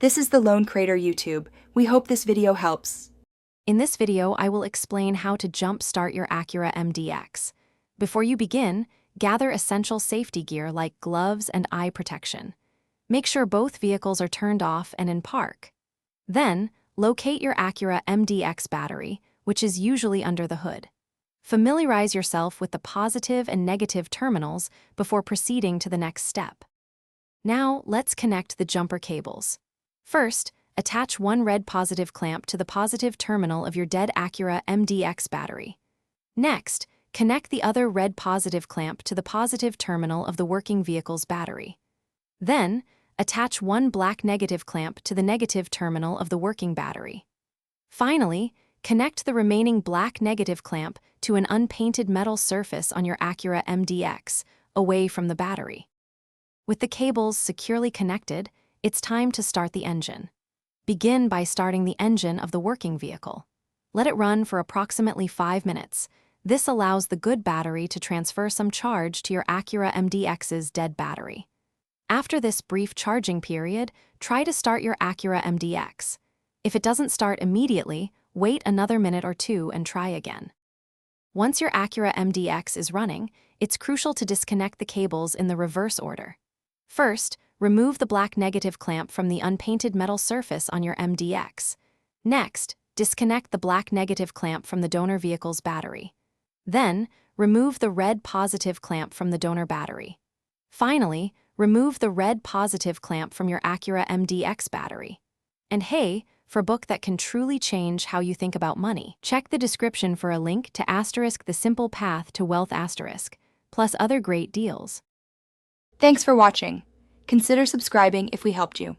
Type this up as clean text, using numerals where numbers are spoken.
This is the Lone Crater YouTube. We hope this video helps. In this video, I will explain how to jump-start your Acura MDX. Before you begin, gather essential safety gear like gloves and eye protection. Make sure both vehicles are turned off and in park. Then, locate your Acura MDX battery, which is usually under the hood. Familiarize yourself with the positive and negative terminals before proceeding to the next step. Now, let's connect the jumper cables. First, attach one red positive clamp to the positive terminal of your dead Acura MDX battery. Next, connect the other red positive clamp to the positive terminal of the working vehicle's battery. Then, attach one black negative clamp to the negative terminal of the working battery. Finally, connect the remaining black negative clamp to an unpainted metal surface on your Acura MDX, away from the battery. With the cables securely connected, it's time to start the engine. Begin by starting the engine of the working vehicle. Let it run for approximately 5 minutes. This allows the good battery to transfer some charge to your Acura MDX's dead battery. After this brief charging period, try to start your Acura MDX. If it doesn't start immediately, wait another minute or two and try again. Once your Acura MDX is running, it's crucial to disconnect the cables in the reverse order. First, remove the black negative clamp from the unpainted metal surface on your MDX. Next, disconnect the black negative clamp from the donor vehicle's battery. Then, remove the red positive clamp from the donor battery. Finally, remove the red positive clamp from your Acura MDX battery. And hey, for a book that can truly change how you think about money, check the description for a link to *The Simple Path to Wealth*, plus other great deals. Thanks for watching. Consider subscribing if we helped you.